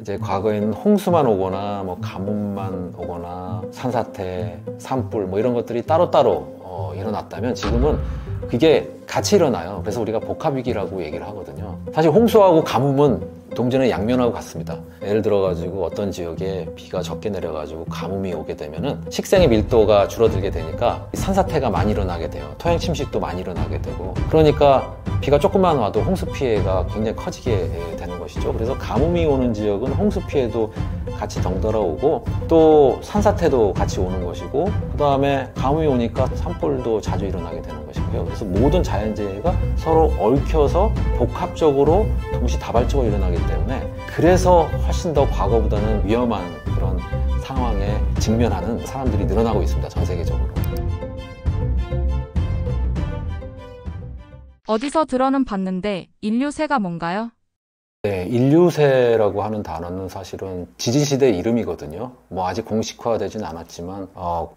이제 과거에는 홍수만 오거나 뭐 가뭄만 오거나 산사태, 산불 뭐 이런 것들이 따로따로 일어났다면 지금은 그게 같이 일어나요. 그래서 우리가 복합위기라고 얘기를 하거든요. 사실 홍수하고 가뭄은 동전의 양면하고 같습니다. 예를 들어가지고 어떤 지역에 비가 적게 내려가지고 가뭄이 오게 되면은 식생의 밀도가 줄어들게 되니까 산사태가 많이 일어나게 돼요. 토양 침식도 많이 일어나게 되고, 그러니까 비가 조금만 와도 홍수 피해가 굉장히 커지게 되는 것이죠. 그래서 가뭄이 오는 지역은 홍수 피해도 같이 덩달아 오고 또 산사태도 같이 오는 것이고, 그 다음에 가뭄이 오니까 산불도 자주 일어나게 되는 것이고요. 그래서 모든 자연재해가 서로 얽혀서 복합적으로 동시다발적으로 일어나기 때문에, 그래서 훨씬 더 과거보다는 위험한 그런 상황에 직면하는 사람들이 늘어나고 있습니다. 전 세계적으로. 어디서 들어는 봤는데 인류세가 뭔가요? 네, 인류세라고 하는 단어는 사실은 지지시대 이름이거든요. 뭐 아직 공식화되진 않았지만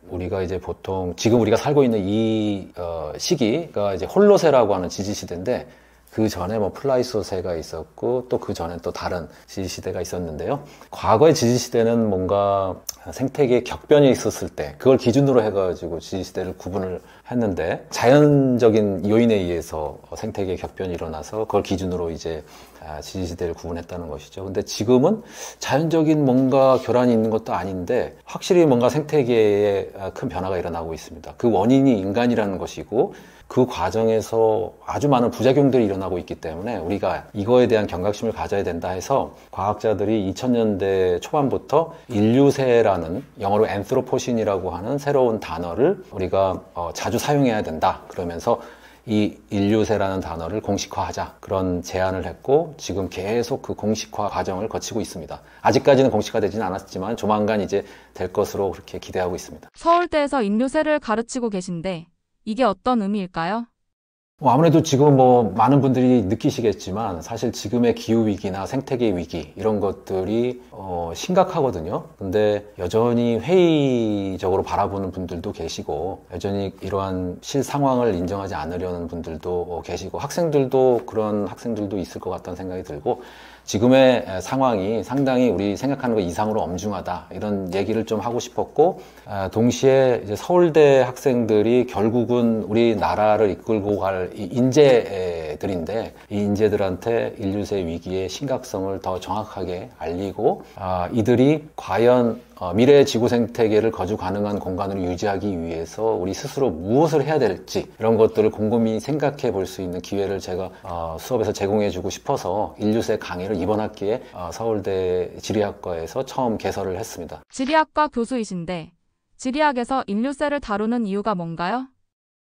우리가 이제 보통 지금 우리가 살고 있는 이 시기가 이제 홀로세라고 하는 지지시대인데, 그 전에 뭐 플라이소세가 있었고 또 그 전에 또 다른 지지시대가 있었는데요. 과거의 지지시대는 뭔가 생태계에 격변이 있었을 때 그걸 기준으로 해가지고 지지시대를 구분을 했는데, 자연적인 요인에 의해서 생태계에 격변이 일어나서 그걸 기준으로 이제 지지시대를 구분했다는 것이죠. 근데 지금은 자연적인 뭔가 교란이 있는 것도 아닌데 확실히 뭔가 생태계에 큰 변화가 일어나고 있습니다. 그 원인이 인간이라는 것이고, 그 과정에서 아주 많은 부작용들이 일어나고 있기 때문에 우리가 이거에 대한 경각심을 가져야 된다 해서 과학자들이 2000년대 초반부터 인류세라는, 영어로 앤스로포신이라고 하는 새로운 단어를 우리가 자주 사용해야 된다 그러면서 이 인류세라는 단어를 공식화하자, 그런 제안을 했고 지금 계속 그 공식화 과정을 거치고 있습니다. 아직까지는 공식화되지는 않았지만 조만간 이제 될 것으로 그렇게 기대하고 있습니다. 서울대에서 인류세를 가르치고 계신데 이게 어떤 의미일까요? 아무래도 지금 뭐 많은 분들이 느끼시겠지만 사실 지금의 기후위기나 생태계 위기 이런 것들이 심각하거든요. 근데 여전히 회의적으로 바라보는 분들도 계시고, 여전히 이러한 실상황을 인정하지 않으려는 분들도 계시고, 학생들도 그런 학생들도 있을 것 같다는 생각이 들고, 지금의 상황이 상당히 우리 생각하는 것 이상으로 엄중하다, 이런 얘기를 좀 하고 싶었고, 동시에 이제 서울대 학생들이 결국은 우리나라를 이끌고 갈 이 인재들인데, 이 인재들한테 인류세 위기의 심각성을 더 정확하게 알리고, 이들이 과연 미래의 지구 생태계를 거주 가능한 공간으로 유지하기 위해서 우리 스스로 무엇을 해야 될지, 이런 것들을 곰곰이 생각해 볼 수 있는 기회를 제가 수업에서 제공해 주고 싶어서 인류세 강의를 이번 학기에 서울대 지리학과에서 처음 개설을 했습니다. 지리학과 교수이신데 지리학에서 인류세를 다루는 이유가 뭔가요?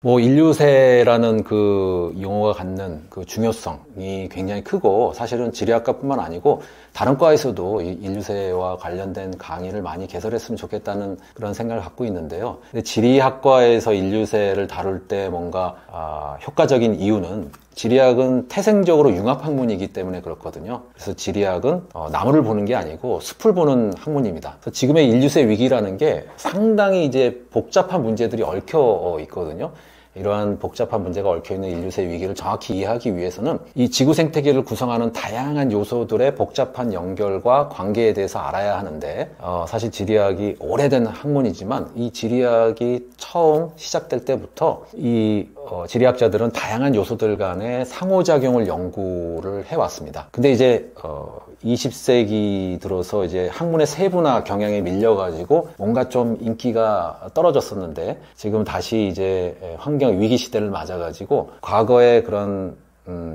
뭐 인류세라는 그 용어가 갖는 그 중요성이 굉장히 크고, 사실은 지리학과뿐만 아니고 다른 과에서도 이 인류세와 관련된 강의를 많이 개설했으면 좋겠다는 그런 생각을 갖고 있는데요. 근데 지리학과에서 인류세를 다룰 때 뭔가 효과적인 이유는, 지리학은 태생적으로 융합학문이기 때문에 그렇거든요. 그래서 지리학은 나무를 보는 게 아니고 숲을 보는 학문입니다. 그래서 지금의 인류세 위기라는 게 상당히 이제 복잡한 문제들이 얽혀 있거든요. 이러한 복잡한 문제가 얽혀있는 인류세 위기를 정확히 이해하기 위해서는 이 지구 생태계를 구성하는 다양한 요소들의 복잡한 연결과 관계에 대해서 알아야 하는데, 사실 지리학이 오래된 학문이지만 이 지리학이 처음 시작될 때부터 이 지리학자들은 다양한 요소들 간의 상호작용을 연구를 해왔습니다. 근데 이제 20세기 들어서 이제 학문의 세분화 경향에 밀려가지고 뭔가 좀 인기가 떨어졌었는데, 지금 다시 이제 환경 위기 시대를 맞아가지고 과거의 그런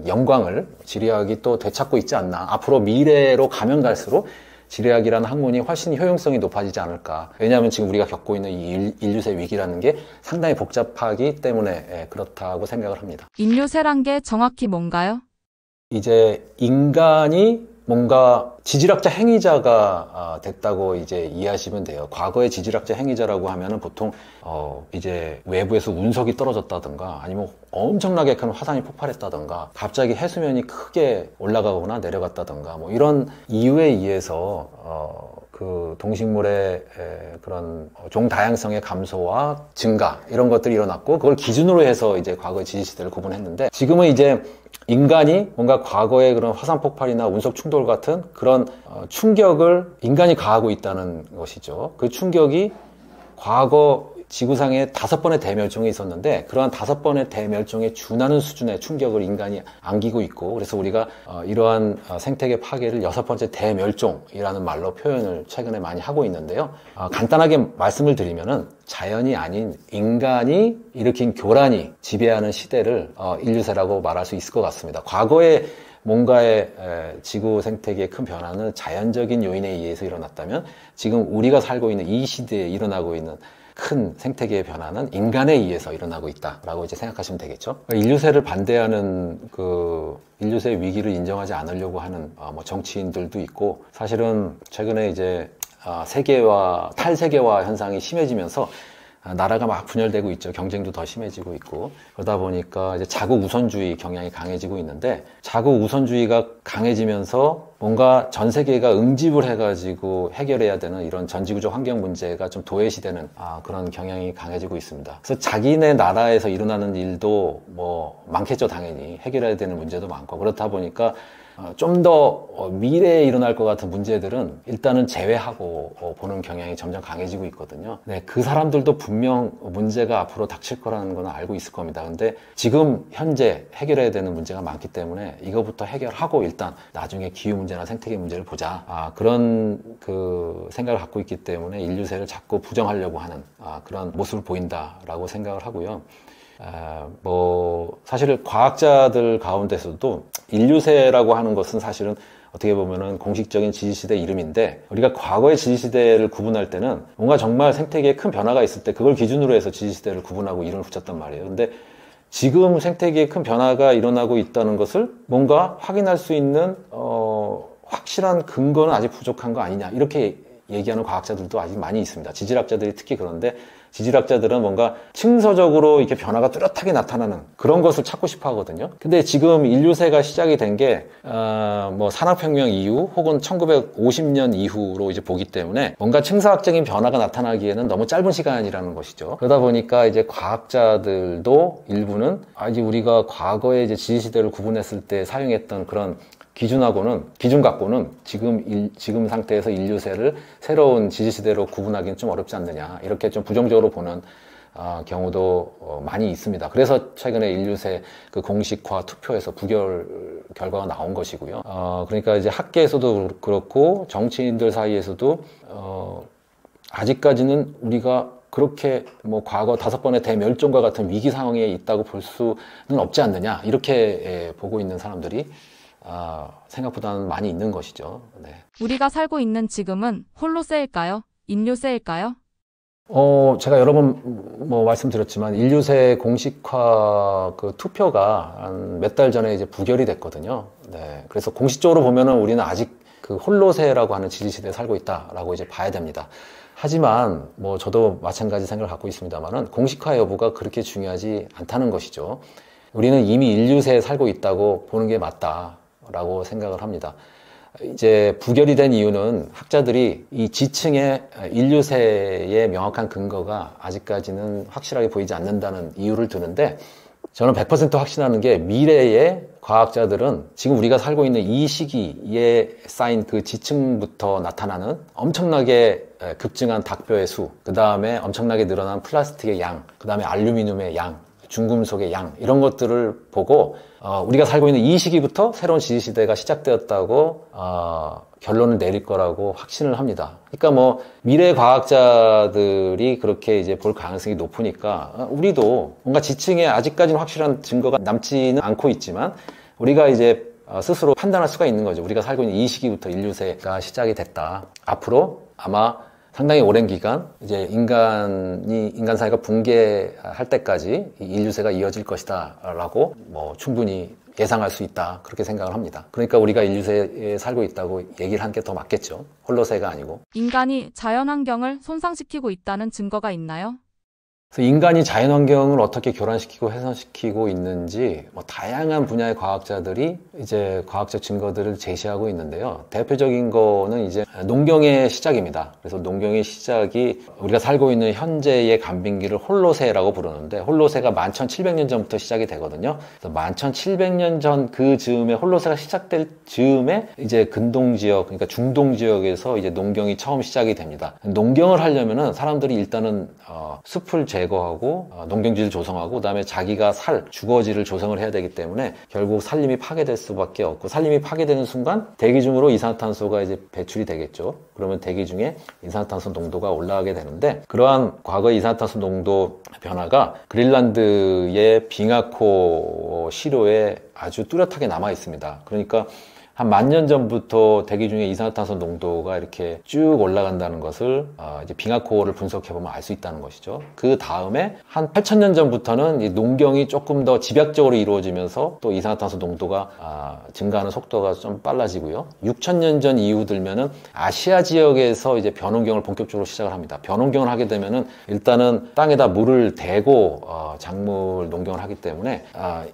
영광을 지리학이 또 되찾고 있지 않나. 앞으로 미래로 가면 갈수록 지리학이라는 학문이 훨씬 효용성이 높아지지 않을까. 왜냐하면 지금 우리가 겪고 있는 이 인류세 위기라는 게 상당히 복잡하기 때문에 그렇다고 생각을 합니다. 인류세란 게 정확히 뭔가요? 이제 인간이 뭔가 지질학자 행위자가 됐다고 이제 이해하시면 돼요. 과거의 지질학자 행위자라고 하면은 보통 이제 외부에서 운석이 떨어졌다든가, 아니면 엄청나게 큰 화산이 폭발했다든가, 갑자기 해수면이 크게 올라가거나 내려갔다든가, 뭐 이런 이유에 의해서 그 동식물의 그런 종 다양성의 감소와 증가 이런 것들이 일어났고 그걸 기준으로 해서 이제 과거의 지질시대를 구분했는데 지금은 이제 인간이 뭔가 과거의 그런 화산 폭발이나 운석 충돌 같은 그런 충격을 인간이 가하고 있다는 것이죠. 그 충격이 과거 지구상에 5번의 대멸종이 있었는데 그러한 5번의 대멸종에 준하는 수준의 충격을 인간이 안기고 있고 그래서 우리가 이러한 생태계 파괴를 6번째 대멸종이라는 말로 표현을 최근에 많이 하고 있는데요. 간단하게 말씀을 드리면은 자연이 아닌 인간이 일으킨 교란이 지배하는 시대를 인류세라고 말할 수 있을 것 같습니다. 과거에 뭔가의 지구 생태계의 큰 변화는 자연적인 요인에 의해서 일어났다면 지금 우리가 살고 있는 이 시대에 일어나고 있는 큰 생태계의 변화는 인간에 의해서 일어나고 있다라고 이제 생각하시면 되겠죠. 인류세를 반대하는 그 인류세의 위기를 인정하지 않으려고 하는 뭐 정치인들도 있고 사실은 최근에 이제 세계화 탈세계화 현상이 심해지면서 나라가 막 분열되고 있죠. 경쟁도 더 심해지고 있고 그러다 보니까 이제 자국 우선주의 경향이 강해지고 있는데 자국 우선주의가 강해지면서 뭔가 전 세계가 응집을 해가지고 해결해야 되는 이런 전지구조 환경 문제가 좀 도외시되는 그런 경향이 강해지고 있습니다. 그래서 자기네 나라에서 일어나는 일도 뭐 많겠죠. 당연히 해결해야 되는 문제도 많고 그렇다 보니까 좀 더 미래에 일어날 것 같은 문제들은 일단은 제외하고 보는 경향이 점점 강해지고 있거든요. 네, 그 사람들도 분명 문제가 앞으로 닥칠 거라는 건 알고 있을 겁니다. 근데 지금 현재 해결해야 되는 문제가 많기 때문에 이거부터 해결하고 일단 나중에 기후 문제나 생태계 문제를 보자. 그런 그 생각을 갖고 있기 때문에 인류세를 자꾸 부정하려고 하는 그런 모습을 보인다라고 생각을 하고요. 뭐 사실 과학자들 가운데서도 인류세라고 하는 것은 사실은 어떻게 보면은 공식적인 지질시대 이름인데 우리가 과거의 지질시대를 구분할 때는 뭔가 정말 생태계에 큰 변화가 있을 때 그걸 기준으로 해서 지질시대를 구분하고 이름을 붙였단 말이에요. 근데 지금 생태계에 큰 변화가 일어나고 있다는 것을 뭔가 확인할 수 있는 확실한 근거는 아직 부족한 거 아니냐 이렇게 얘기하는 과학자들도 아직 많이 있습니다. 지질학자들이 특히 그런데 지질학자들은 뭔가 측서적으로 이렇게 변화가 뚜렷하게 나타나는 그런 것을 찾고 싶어 하거든요. 근데 지금 인류세가 시작이 된 게, 뭐 산업혁명 이후 혹은 1950년 이후로 이제 보기 때문에 뭔가 측사학적인 변화가 나타나기에는 너무 짧은 시간이라는 것이죠. 그러다 보니까 이제 과학자들도 일부는 이제 우리가 과거에 이제 지질시대를 구분했을 때 사용했던 그런 기준 갖고는 지금 상태에서 인류세를 새로운 지질시대로 구분하기는 좀 어렵지 않느냐 이렇게 좀 부정적으로 보는 경우도 많이 있습니다. 그래서 최근에 인류세 그 공식화 투표에서 부결 결과가 나온 것이고요. 그러니까 이제 학계에서도 그렇고 정치인들 사이에서도 아직까지는 우리가 그렇게 뭐 과거 5번의 대멸종과 같은 위기 상황에 있다고 볼 수는 없지 않느냐 이렇게 보고 있는 사람들이 생각보다는 많이 있는 것이죠. 네. 우리가 살고 있는 지금은 홀로세일까요? 인류세일까요? 제가 여러 번 뭐 말씀드렸지만 인류세 공식화 그 투표가 한 몇 달 전에 이제 부결이 됐거든요. 네. 그래서 공식적으로 보면은 우리는 아직 그 홀로세라고 하는 지질시대에 살고 있다라고 이제 봐야 됩니다. 하지만 뭐 저도 마찬가지 생각을 갖고 있습니다만은 공식화 여부가 그렇게 중요하지 않다는 것이죠. 우리는 이미 인류세에 살고 있다고 보는 게 맞다라고 생각을 합니다. 이제 부결이 된 이유는 학자들이 이 지층의 인류세의 명확한 근거가 아직까지는 확실하게 보이지 않는다는 이유를 두는데 저는 100% 확신하는 게 미래의 과학자들은 지금 우리가 살고 있는 이 시기에 쌓인 그 지층부터 나타나는 엄청나게 급증한 닭뼈의 수, 그 다음에 엄청나게 늘어난 플라스틱의 양, 그 다음에 알루미늄의 양, 중금속의 양 이런 것들을 보고 우리가 살고 있는 이 시기부터 새로운 지질시대가 시작되었다고 결론을 내릴 거라고 확신을 합니다. 그러니까 뭐 미래 과학자들이 그렇게 이제 볼 가능성이 높으니까 우리도 뭔가 지층에 아직까지는 확실한 증거가 남지는 않고 있지만 우리가 이제 스스로 판단할 수가 있는 거죠. 우리가 살고 있는 이 시기부터 인류세가 시작이 됐다. 앞으로 아마 상당히 오랜 기간 이제 인간 사회가 붕괴할 때까지 인류세가 이어질 것이다라고 뭐 충분히 예상할 수 있다 그렇게 생각을 합니다. 그러니까 우리가 인류세에 살고 있다고 얘기를 하는 게 더 맞겠죠. 홀로세가 아니고. 인간이 자연환경을 손상시키고 있다는 증거가 있나요? 그래서 인간이 자연환경을 어떻게 교란시키고 훼손시키고 있는지 다양한 분야의 과학자들이 이제 과학적 증거들을 제시하고 있는데요. 대표적인 거는 이제 농경의 시작입니다. 그래서 농경의 시작이 우리가 살고 있는 현재의 간빙기를 홀로세라고 부르는데, 홀로세가 11,700년 전부터 시작이 되거든요. 그래서 11,700년 전 그 즈음에, 홀로세가 시작될 즈음에 이제 근동 지역, 그러니까 중동 지역에서 이제 농경이 처음 시작이 됩니다. 농경을 하려면은 사람들이 일단은 숲을 제거하고 농경지를 조성하고, 그다음에 자기가 살 주거지를 조성을 해야 되기 때문에 결국 산림이 파괴될 수밖에 없고, 산림이 파괴되는 순간 대기 중으로 이산화탄소가 이제 배출이 되겠죠. 그러면 대기 중에 이산화탄소 농도가 올라가게 되는데, 그러한 과거의 이산화탄소 농도 변화가 그린란드의 빙하코 시료에 아주 뚜렷하게 남아 있습니다. 그러니까 한 10,000년 전부터 대기 중에 이산화탄소 농도가 이렇게 쭉 올라간다는 것을 이제 빙하코를 분석해보면 알 수 있다는 것이죠. 그 다음에 한 8,000년 전부터는 이 농경이 조금 더 집약적으로 이루어지면서 또 이산화탄소 농도가 증가하는 속도가 좀 빨라지고요. 6,000년 전 이후 들면은 아시아 지역에서 이제 벼농경을 본격적으로 시작을 합니다. 벼농경을 하게 되면은 일단은 땅에다 물을 대고 작물 농경을 하기 때문에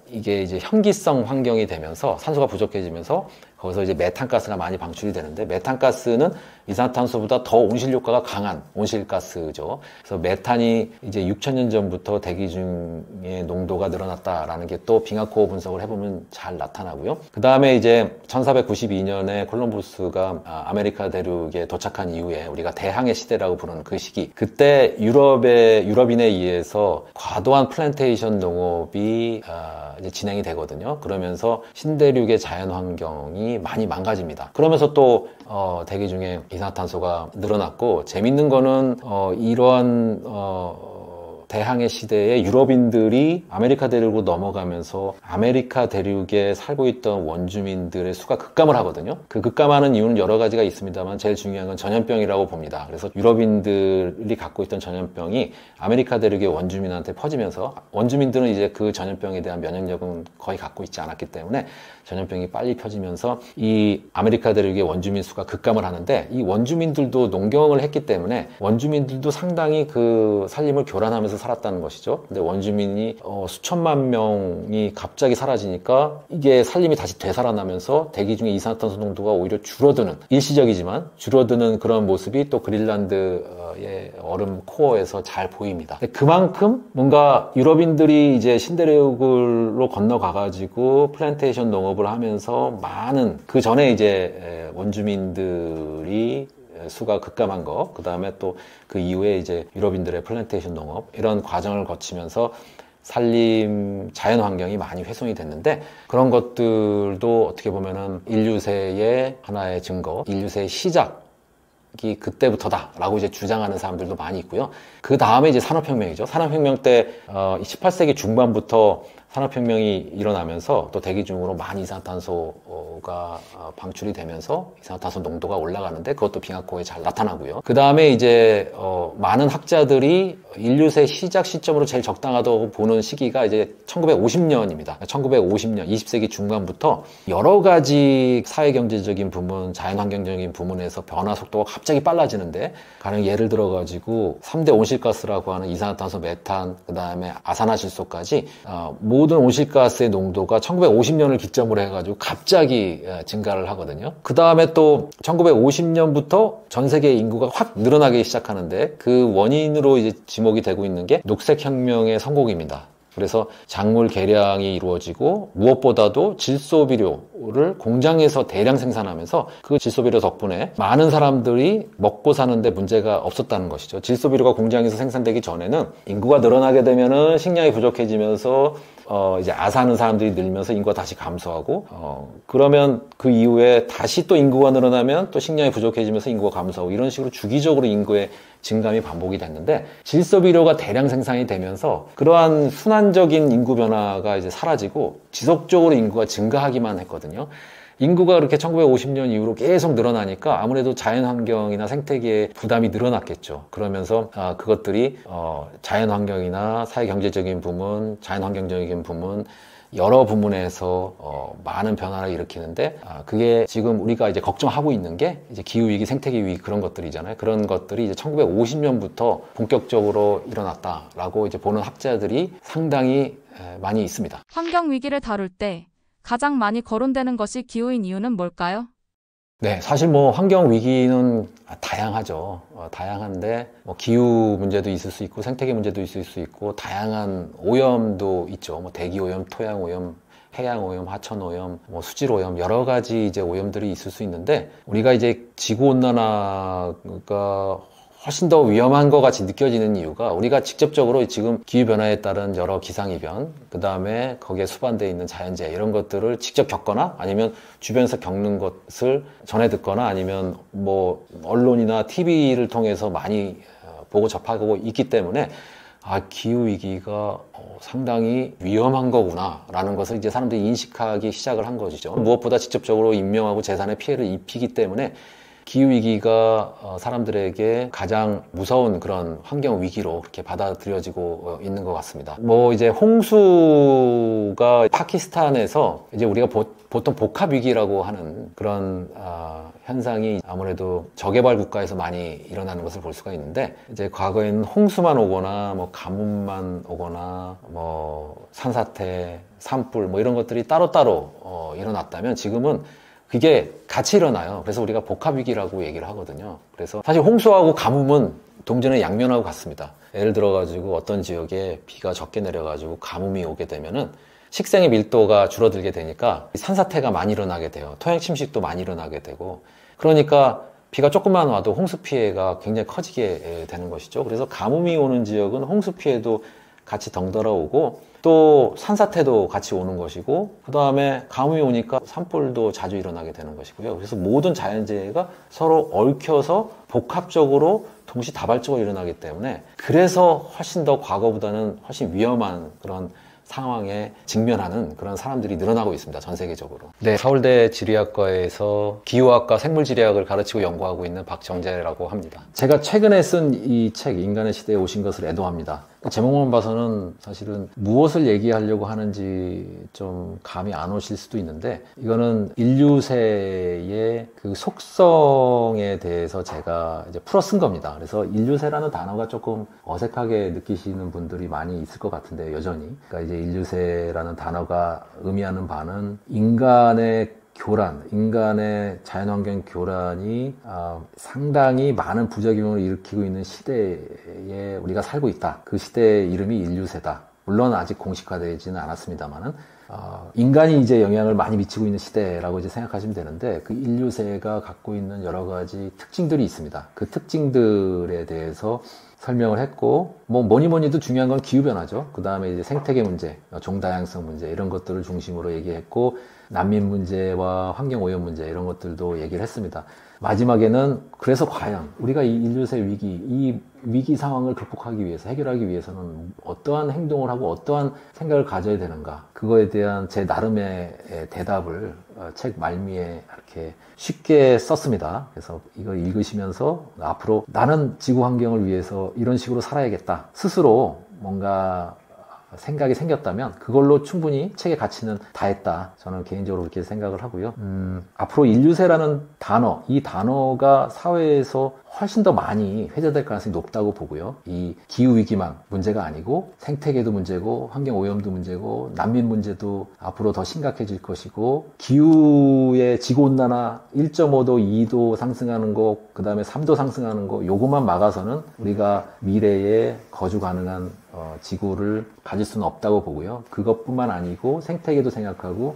이게 이제 현기성 환경이 되면서 산소가 부족해지면서 거기서 이제 메탄가스가 많이 방출이 되는데, 메탄가스는 이산화탄소보다 더 온실 효과가 강한 온실가스죠. 그래서 메탄이 이제 6,000년 전부터 대기 중의 농도가 늘어났다라는 게 또 빙하코 분석을 해보면 잘 나타나고요. 그 다음에 이제 1492년에 콜럼부스가 아메리카 대륙에 도착한 이후에 우리가 대항해 시대라고 부르는 그 시기, 그때 유럽인에 의해서 과도한 플랜테이션 농업이 이제 진행이 되거든요. 그러면서 신대륙의 자연 환경이 많이 망가집니다. 그러면서 또 대기 중에 이산화탄소가 늘어났고, 재밌는 거는 이러한 대항해 시대에 유럽인들이 아메리카 대륙으로 넘어가면서 아메리카 대륙에 살고 있던 원주민들의 수가 급감을 하거든요. 그 급감하는 이유는 여러 가지가 있습니다만 제일 중요한 건 전염병이라고 봅니다. 그래서 유럽인들이 갖고 있던 전염병이 아메리카 대륙의 원주민한테 퍼지면서, 원주민들은 이제 그 전염병에 대한 면역력은 거의 갖고 있지 않았기 때문에 전염병이 빨리 펴지면서 이 아메리카 대륙의 원주민 수가 급감을 하는데, 이 원주민들도 농경을 했기 때문에 원주민들도 상당히 그 산림을 교란하면서 살았다는 것이죠. 근데 원주민이 수천만 명이 갑자기 사라지니까 이게 산림이 다시 되살아나면서 대기 중에 이산화탄소 농도가 오히려 줄어드는, 일시적이지만 줄어드는 그런 모습이 또 그린란드의 얼음 코어에서 잘 보입니다. 그만큼 뭔가 유럽인들이 이제 신대륙으로 건너가가지고 플랜테이션 농업을 하면서 많은, 그 전에 이제 원주민들이 수가 급감한 거, 그 다음에 또 그 이후에 이제 유럽인들의 플랜테이션 농업, 이런 과정을 거치면서 산림 자연 환경이 많이 훼손이 됐는데, 그런 것들도 어떻게 보면은 인류세의 하나의 증거, 인류세의 시작이 그때부터다라고 이제 주장하는 사람들도 많이 있고요. 그 다음에 이제 산업혁명이죠. 산업혁명 때 18세기 중반부터 산업혁명이 일어나면서 또 대기 중으로 많이 이산화탄소가 방출이 되면서 이산화탄소 농도가 올라가는데, 그것도 빙하코에 잘 나타나고요. 그 다음에 이제 많은 학자들이 인류세 시작 시점으로 제일 적당하다고 보는 시기가 이제 1950년입니다. 1950년, 20세기 중반부터 여러 가지 사회경제적인 부문, 자연환경적인 부문에서 변화 속도가 갑자기 빨라지는데, 가령 예를 들어가지고 3대 온실가스라고 하는 이산화탄소, 메탄, 그 다음에 아산화질소까지 모든 온실가스의 농도가 1950년을 기점으로 해가지고 갑자기 증가를 하거든요. 그 다음에 또 1950년부터 전 세계 인구가 확 늘어나기 시작하는데, 그 원인으로 이제 지목이 되고 있는 게 녹색혁명의 성공입니다. 그래서 작물 개량이 이루어지고, 무엇보다도 질소비료를 공장에서 대량 생산하면서 그 질소비료 덕분에 많은 사람들이 먹고 사는데 문제가 없었다는 것이죠. 질소비료가 공장에서 생산되기 전에는 인구가 늘어나게 되면은 식량이 부족해지면서 이제 아사하는 사람들이 늘면서 인구가 다시 감소하고, 그러면 그 이후에 다시 또 인구가 늘어나면 또 식량이 부족해지면서 인구가 감소하고, 이런 식으로 주기적으로 인구의 증감이 반복이 됐는데, 질소비료가 대량 생산이 되면서 그러한 순환적인 인구 변화가 이제 사라지고 지속적으로 인구가 증가하기만 했거든요. 인구가 그렇게 1950년 이후로 계속 늘어나니까 아무래도 자연환경이나 생태계에 부담이 늘어났겠죠. 그러면서 그것들이 자연환경이나 사회경제적인 부문, 자연환경적인 부문, 여러 부문에서 많은 변화를 일으키는데, 그게 지금 우리가 이제 걱정하고 있는 게 이제 기후위기, 생태계위기 그런 것들이잖아요. 그런 것들이 이제 1950년부터 본격적으로 일어났다라고 이제 보는 학자들이 상당히 많이 있습니다. 환경 위기를 다룰 때 가장 많이 거론되는 것이 기후인 이유는 뭘까요? 네, 사실 뭐 환경 위기는 다양하죠. 다양한데 뭐 기후 문제도 있을 수 있고 생태계 문제도 있을 수 있고 다양한 오염도 있죠. 뭐 대기 오염, 토양 오염, 해양 오염, 하천 오염, 뭐 수질 오염 여러 가지 이제 오염들이 있을 수 있는데 우리가 이제 지구 온난화가 훨씬 더 위험한 것 같이 느껴지는 이유가 우리가 직접적으로 지금 기후변화에 따른 여러 기상이변, 그 다음에 거기에 수반되어 있는 자연재해 이런 것들을 직접 겪거나 아니면 주변에서 겪는 것을 전해 듣거나 아니면 뭐 언론이나 TV를 통해서 많이 보고 접하고 있기 때문에 기후위기가 상당히 위험한 거구나 라는 것을 이제 사람들이 인식하기 시작을 한 것이죠. 무엇보다 직접적으로 인명하고 재산에 피해를 입히기 때문에 기후위기가 사람들에게 가장 무서운 그런 환경위기로 그렇게 받아들여지고 있는 것 같습니다. 뭐 이제 홍수가 파키스탄에서 이제 우리가 보통 복합위기라고 하는 그런 현상이 아무래도 저개발 국가에서 많이 일어나는 것을 볼 수가 있는데 이제 과거에는 홍수만 오거나 뭐 가뭄만 오거나 뭐 산사태, 산불 뭐 이런 것들이 따로따로 일어났다면 지금은 그게 같이 일어나요. 그래서 우리가 복합위기라고 얘기를 하거든요. 그래서 사실 홍수하고 가뭄은 동전의 양면하고 같습니다. 예를 들어가지고 어떤 지역에 비가 적게 내려가지고 가뭄이 오게 되면은 식생의 밀도가 줄어들게 되니까 산사태가 많이 일어나게 돼요. 토양 침식도 많이 일어나게 되고 그러니까 비가 조금만 와도 홍수 피해가 굉장히 커지게 되는 것이죠. 그래서 가뭄이 오는 지역은 홍수 피해도 같이 덩달아 오고 또 산사태도 같이 오는 것이고 그 다음에 가뭄이 오니까 산불도 자주 일어나게 되는 것이고요. 그래서 모든 자연재해가 서로 얽혀서 복합적으로 동시다발적으로 일어나기 때문에 그래서 훨씬 더 과거보다는 훨씬 위험한 그런 상황에 직면하는 그런 사람들이 늘어나고 있습니다. 전 세계적으로. 네, 서울대 지리학과에서 기후학과 생물지리학을 가르치고 연구하고 있는 박정재라고 합니다. 제가 최근에 쓴 이 책 인간의 시대에 오신 것을 애도합니다. 제목만 봐서는 사실은 무엇을 얘기하려고 하는지 좀 감이 안 오실 수도 있는데 이거는 인류세의 그 속성에 대해서 제가 이제 풀어 쓴 겁니다. 그래서 인류세라는 단어가 조금 어색하게 느끼시는 분들이 많이 있을 것 같은데 여전히 그러니까 이제 인류세라는 단어가 의미하는 바는 인간의 교란, 인간의 자연환경 교란이 상당히 많은 부작용을 일으키고 있는 시대에 우리가 살고 있다. 그 시대의 이름이 인류세다. 물론 아직 공식화되지는 않았습니다만은 인간이 이제 영향을 많이 미치고 있는 시대라고 이제 생각하시면 되는데 그 인류세가 갖고 있는 여러 가지 특징들이 있습니다. 그 특징들에 대해서 설명을 했고 뭐니 해도 중요한 건 기후변화죠. 그 다음에 이제 생태계 문제, 종다양성 문제 이런 것들을 중심으로 얘기했고 난민 문제와 환경오염 문제 이런 것들도 얘기를 했습니다. 마지막에는 그래서 과연 우리가 이 인류세 위기, 이 위기 상황을 극복하기 위해서 해결하기 위해서는 어떠한 행동을 하고 어떠한 생각을 가져야 되는가 그거에 대한 제 나름의 대답을 책 말미에 이렇게 쉽게 썼습니다. 그래서 이걸 읽으시면서 앞으로 나는 지구 환경을 위해서 이런 식으로 살아야겠다 스스로 뭔가 생각이 생겼다면 그걸로 충분히 책의 가치는 다했다. 저는 개인적으로 그렇게 생각을 하고요. 앞으로 인류세라는 단어, 이 단어가 사회에서 훨씬 더 많이 회자될 가능성이 높다고 보고요. 이 기후위기만 문제가 아니고 생태계도 문제고 환경오염도 문제고 난민 문제도 앞으로 더 심각해질 것이고 기후의 지구온난화 1.5도, 2도 상승하는 거, 그 다음에 3도 상승하는 거 요것만 막아서는 우리가 미래에 거주 가능한 지구를 가질 수는 없다고 보고요. 그것뿐만 아니고 생태계도 생각하고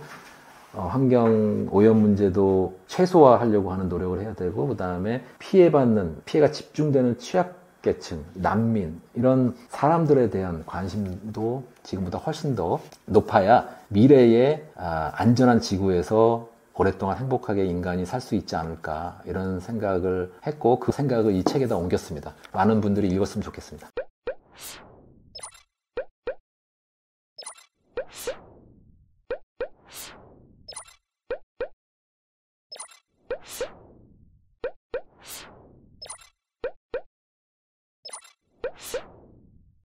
환경 오염 문제도 최소화하려고 하는 노력을 해야 되고 그 다음에 피해가 집중되는 취약계층, 난민 이런 사람들에 대한 관심도 지금보다 훨씬 더 높아야 미래의 안전한 지구에서 오랫동안 행복하게 인간이 살 수 있지 않을까 이런 생각을 했고 그 생각을 이 책에다 옮겼습니다. 많은 분들이 읽었으면 좋겠습니다.